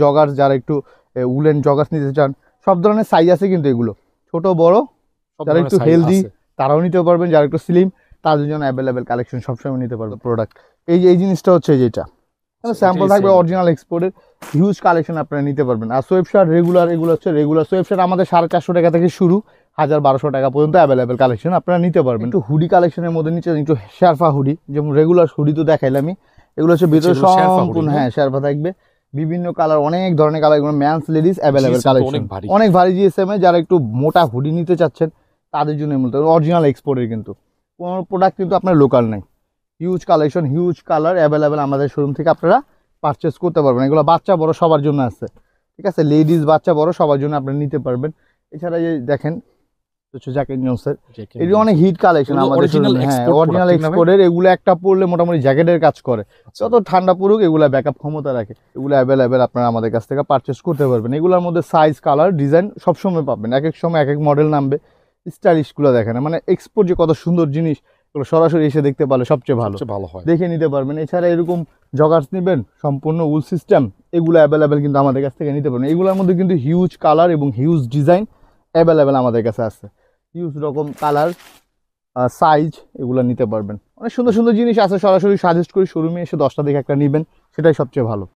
Joggers যারা একটু woollen joggers নিতে চান, সব ধরনের সাইজ আছে কিন্তু এগুলো, ছোট বড়, যারা একটু হেলদি তারাও নিতে পারবেন, যারা একটু স্লিম তাদের জন্য অ্যাভেলেবেল কালেকশন সবসময় নিতে পারবে প্রোডাক্ট। এই জিনিসটা হচ্ছে যেটা স্যাম্পল থাকবে অরিজিনাল এক্সপোর্টের, হিউজ কালেকশন আপনারা নিতে পারবেন। আর সোয়েব শার্ট রেগুলার, এগুলো হচ্ছে রেগুলার সোয়েব শার্ট আমাদের 450 টাকা থেকে শুরু, 1200 টাকা পর্যন্ত অ্যাভেলেবেল কালেকশন আপনারা নিতে পারবেন। একটু হুডি কালেকশনের মধ্যে নিচে একটু শেরফা হুডি, যেমন রেগুলার হুডি তো দেখাইলামই, এগুলো হচ্ছে ভিতরে সম্পূর্ণ শেরফা থাকবে, বিভিন্ন কালার, অনেক ধরনের কালার, এগুলো ম্যানস লেডিস অ্যাভেলেবেল কালেকশন, অনেক ভারী জিএসএম এ যারা একটু মোটা হুডি নিতে চাচ্ছেন তাদের জন্য মূলত অরিজিনাল এক্সপোর্টের, কিন্তু কোনো প্রোডাক্ট কিন্তু আপনার লোকাল নেই। Huge collection, huge colour available আমাদের শোরুম থেকে আপনারা পারচেস করতে পারবেন। এগুলো বাচ্চা বড় সবার জন্য আছে, ঠিক আছে, লেডিস বাচ্চা বড় সবার জন্য আপনারা নিতে পারবেন। এছাড়া এই দেখেন জ্যাকেট নিউজের, এগুলো অনেক হিট কালেকশন আমাদের, হ্যাঁ অরিজিনাল এক্সপোর্টের, এগুলো একটা পরলে মোটামুটি জ্যাকেটের কাজ করে, যত ঠান্ডা পড়ুক এগুলো ব্যাকআপ ক্ষমতা রাখে। এগুলো অ্যাভেলেবেল আপনারা আমাদের কাছ থেকে পারচেস করতে পারবেন। এগুলোর মধ্যে সাইজ, কালার, ডিজাইন সবসময় পাবেন, এক এক সময় এক এক মডেল নামবে। স্টাইলিশগুলো দেখেন, মানে এক্সপোর্ট যে কত সুন্দর জিনিস, এগুলো সরাসরি এসে দেখতে পারলে সবচেয়ে ভালো হয়, দেখে নিতে পারবেন। এছাড়া এরকম জগার্স নেবেন সম্পূর্ণ উল সিস্টেম, এগুলো অ্যাভেলেবেল কিন্তু আমাদের কাছ থেকে নিতে পারবেন। এগুলোর মধ্যে কিন্তু হিউজ কালার এবং হিউজ ডিজাইন অ্যাভেলেবেল আমাদের কাছে আছে, হিউজ রকম কালার, সাইজ, এগুলো নিতে পারবেন। অনেক সুন্দর সুন্দর জিনিস আছে, সরাসরি সাজেস্ট করি শোরুমে এসে 10টা দেখে একটা নেবেন, সেটাই সবচেয়ে ভালো।